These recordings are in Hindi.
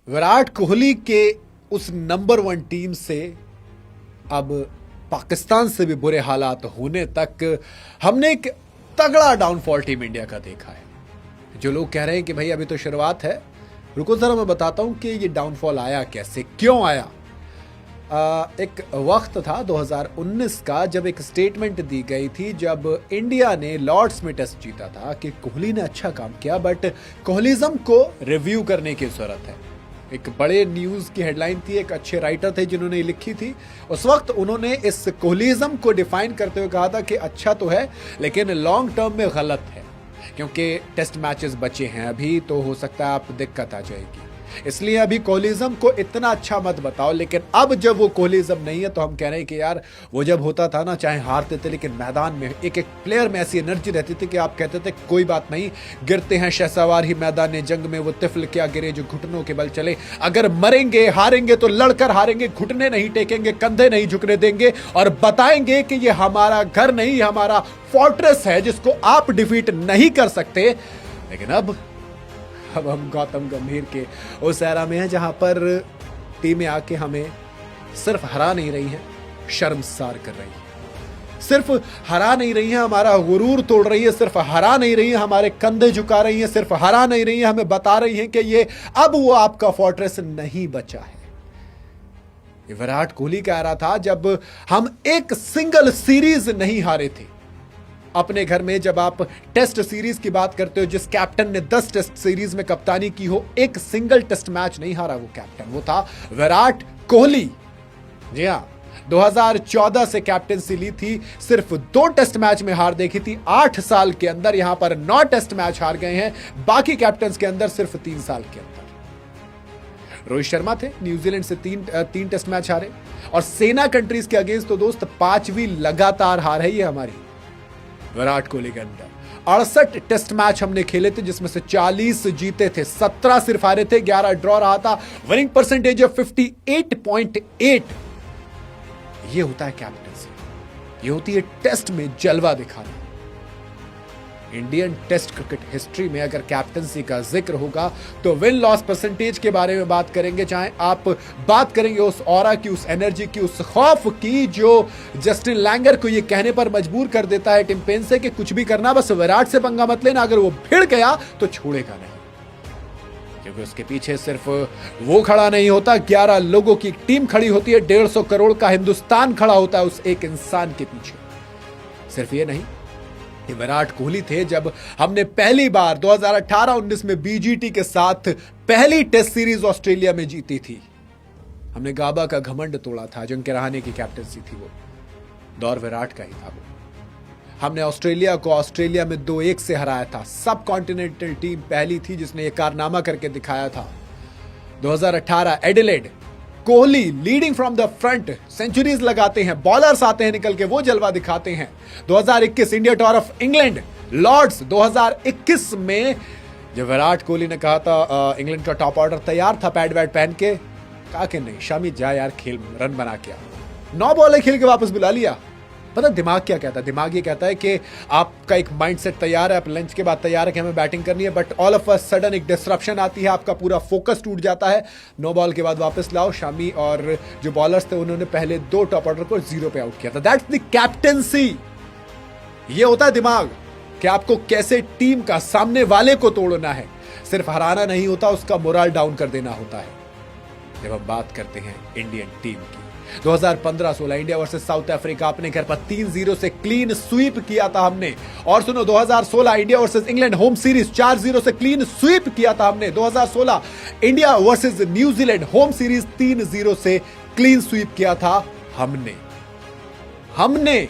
विराट कोहली के उस नंबर 1 टीम से अब पाकिस्तान से भी बुरे हालात होने तक हमने एक तगड़ा डाउनफॉल टीम इंडिया का देखा है। जो लोग कह रहे हैं कि भाई अभी तो शुरुआत है, रुको जरा मैं बताता हूं कि ये डाउनफॉल आया कैसे, क्यों आया। एक वक्त था 2019 का जब एक स्टेटमेंट दी गई थी जब इंडिया ने लॉर्ड्स में टेस्ट जीता था कि कोहली ने अच्छा काम किया बट कोहलीज्म को रिव्यू करने की जरूरत है। एक बड़े न्यूज की हेडलाइन थी, एक अच्छे राइटर थे जिन्होंने लिखी थी। उस वक्त उन्होंने इस कोहलीज्म को डिफाइन करते हुए कहा था कि अच्छा तो है लेकिन लॉन्ग टर्म में गलत है, क्योंकि टेस्ट मैचेस बचे हैं अभी, तो हो सकता है आप दिक्कत आ जाएगी, इसलिए अभी कोहलीज्म को इतना अच्छा मत बताओ। लेकिन अब जब वो कोहलीज्म नहीं है तो हम कह रहे हैं कि यार वो जब होता था ना, चाहे हारते थे लेकिन मैदान में एक एक प्लेयर में ऐसी एनर्जी रहती थी कि आप कहते थे कोई बात नहीं, गिरते हैं शहसवार ही मैदान जंग में, वो तिफल क्या गिरे जो घुटनों के बल चले। अगर मरेंगे हारेंगे तो लड़कर हारेंगे, घुटने नहीं टेकेंगे, कंधे नहीं झुकने देंगे और बताएंगे कि ये हमारा घर नहीं, हमारा फोर्ट्रेस है जिसको आप डिफीट नहीं कर सकते। लेकिन अब हम गौतम गंभीर के उस एरा में हैं जहां पर टीमें आके हमें सिर्फ हरा नहीं रही हैं, शर्मसार कर रही हैं। सिर्फ हरा नहीं रही हैं, हमारा गुरूर तोड़ रही है, सिर्फ हरा नहीं रही है, हमारे कंधे झुका रही हैं, सिर्फ हरा नहीं रही है, हमें बता रही हैं कि ये अब वो आपका फोर्ट्रेस नहीं बचा है। ये विराट कोहली का एरा था जब हम एक सिंगल सीरीज नहीं हारे थे अपने घर में। जब आप टेस्ट सीरीज की बात करते हो, जिस कैप्टन ने 10 टेस्ट सीरीज में कप्तानी की हो, एक सिंगल टेस्ट मैच नहीं हारा वो कैप्टन, वो था विराट कोहली। जी हां, 2014 से कैप्टनसी ली थी, सिर्फ 2 टेस्ट मैच में हार देखी थी। 8 साल के अंदर यहां पर 9 टेस्ट मैच हार गए हैं, बाकी कैप्टन के अंदर सिर्फ 3 साल के अंदर। रोहित शर्मा थे, न्यूजीलैंड से 3 टेस्ट मैच हारे, और सेना कंट्रीज के अगेंस्ट तो दोस्त 5वीं लगातार हार है ये हमारी विराट कोहली के अंदर। 68 टेस्ट मैच हमने खेले थे जिसमें से 40 जीते थे, 17 सिर्फ हारे थे, 11 ड्रॉ रहा था। विनिंग परसेंटेज है 58.8। ये होता है कैप्टनसी, ये होती है टेस्ट में जलवा दिखाना। इंडियन टेस्ट क्रिकेट हिस्ट्री में अगर कैप्टनसी का जिक्र होगा तो विन लॉस परसेंटेज के बारे में बात करेंगे, चाहे आप बात करेंगे उस ऑरा की, उस एनर्जी की, उस खौफ की जो जस्टिन लैंगर को ये कहने पर मजबूर कर देता है टिम पेन से कि कुछ भी करना बस विराट से पंगा मत लेना, अगर वो भिड़ गया तो छोड़ेगा नहीं। क्योंकि उसके पीछे सिर्फ वो खड़ा नहीं होता, 11 लोगों की टीम खड़ी होती है, 150 करोड़ का हिंदुस्तान खड़ा होता है उस एक इंसान के पीछे। सिर्फ ये नहीं, ये विराट कोहली थे जब हमने पहली बार 2018-19 में बीजीटी के साथ पहली टेस्ट सीरीज ऑस्ट्रेलिया में जीती थी। हमने गाबा का घमंड तोड़ा था, अजिंक्य रहाणे की कैप्टनसी थी, वो दौर विराट का ही था। वो हमने ऑस्ट्रेलिया को ऑस्ट्रेलिया में 2-1 से हराया था। सब कॉन्टिनेंटल टीम पहली थी जिसने ये कारनामा करके दिखाया था। 2018 Adelaide, Kohli leading from the front, centuries लगाते हैं, बॉलर्स आते हैं निकल के, वो जलवा दिखाते हैं। 2021 India tour of England, Lord's 2021 में जब विराट कोहली ने कहा था इंग्लैंड का टॉप ऑर्डर तैयार था पैड वैड पहन के, कहा कि नहीं शामी जा यार, खेल रन बना के आ। 9 बॉलें खेल के वापस बुला लिया। पता दिमाग क्या कहता है? दिमाग ये कहता है कि आपका एक माइंडसेट तैयार है, आप लंच के बाद तैयार है कि हमें बैटिंग करनी है, but all of a sudden एक डिस्ट्रप्शन आती है, आपका पूरा फोकस टूट जाता है। 9 बॉल के बाद वापस लाओ। शामी और जो बॉलर्स थे उन्होंने पहले 2 टॉप ऑर्डर को 0 पे आउट किया था। That's the captaincy. ये होता है दिमाग कि आपको कैसे टीम का सामने वाले को तोड़ना है, सिर्फ हराना नहीं होता, उसका मोरल डाउन कर देना होता है। जब हम बात करते हैं इंडियन टीम की, 2015-16 इंडिया वर्सेस साउथ अफ्रीका अपने घर पर 3-0 से क्लीन स्वीप किया था हमने। और सुनो, 2016 India versus England home series 4-0 से क्लीन स्वीप किया था हमने। 2016 India versus New Zealand home series 3-0 से क्लीन स्वीप किया था हमने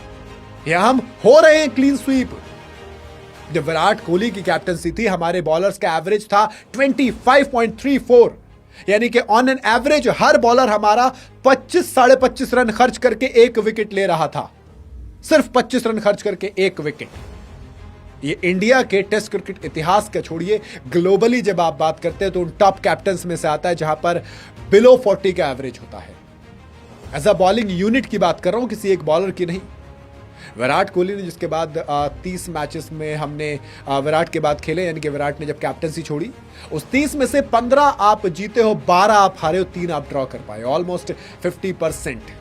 या हम हो रहे हैं क्लीन स्वीप। जब विराट कोहली की कैप्टनसी थी, हमारे बॉलर्स का एवरेज था 25.34, यानी कि on an average her bowler हमारा 25-25.5 रन खर्च करके 1 विकेट ले रहा था। सिर्फ 25 रन खर्च करके 1 विकेट। ये इंडिया के टेस्ट क्रिकेट इतिहास का छोड़िए, ग्लोबली जब आप बात करते हैं तो उन टॉप कैप्टन्स में से आता है जहां पर बिलो 40 का एवरेज होता है। एज अ बॉलिंग यूनिट की बात कर रहा हूं, किसी एक बॉलर की नहीं। विराट कोहली ने जिसके बाद 30 मैचेस में हमने विराट के बाद खेले, यानी कि विराट ने जब कैप्टनसी छोड़ी, उस 30 में से 15 आप जीते हो, 12 आप हारे हो, 3 आप ड्रॉ कर पाए। ऑलमोस्ट 50%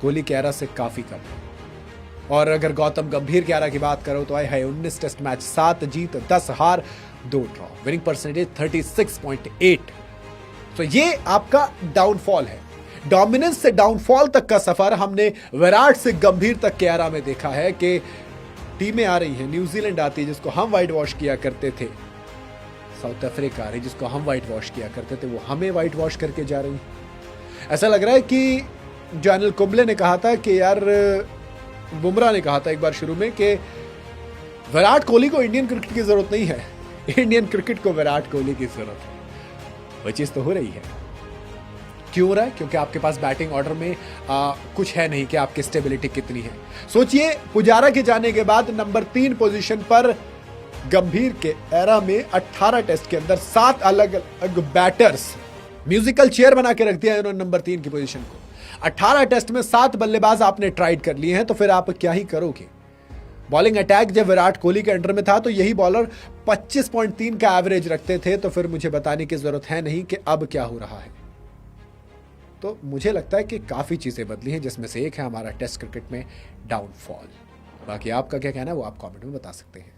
कोहली की एरा से काफी कम है। और अगर गौतम गंभीर की एरा की बात करो तो आए है 19 टेस्ट मैच, 7 जीत 10 हार 2 ड्रॉ, विनिंग परसेंटेज 36.8। तो ये आपका डाउनफॉल है। डोमिनेंस से डाउनफॉल तक का सफर हमने विराट से गंभीर तक के एरा में देखा है कि टीमें आ रही हैं, न्यूजीलैंड आती है जिसको हम व्हाइट वॉश किया करते थे, साउथ अफ्रीका आ रही जिसको हम व्हाइट वॉश किया करते थे, वो हमें व्हाइट वॉश करके जा रही। ऐसा लग रहा है कि जो अनिल कुंबले ने कहा था कि यार, बुमराह ने कहा था एक बार शुरू में कि विराट कोहली को इंडियन क्रिकेट की जरूरत नहीं है, इंडियन क्रिकेट को विराट कोहली की जरूरत है। वह चीज तो हो रही है। क्यों हो रहा है? क्योंकि आपके पास बैटिंग ऑर्डर में कुछ है नहीं कि आपकी स्टेबिलिटी कितनी है। सोचिए, पुजारा के जाने के बाद नंबर 3 पोजीशन पर गंभीर के एरा में 18 टेस्ट के अंदर 7 अलग अलग बैटर्स म्यूजिकल चेयर बना के रख दिया इन्होंने नंबर 3 की पोजीशन को। 18 टेस्ट में 7 बल्लेबाज आपने ट्राइड कर लिए हैं, तो फिर आप क्या ही करोगे। बॉलिंग अटैक जब विराट कोहली के अंडर में था तो यही बॉलर 25.3 का एवरेज रखते थे, तो फिर मुझे बताने की जरूरत है नहीं कि अब क्या हो रहा है। तो मुझे लगता है कि काफी चीजें बदली हैं, जिसमें से एक है हमारा टेस्ट क्रिकेट में डाउनफॉल। बाकी आपका क्या कहना है वो आप कमेंट में बता सकते हैं।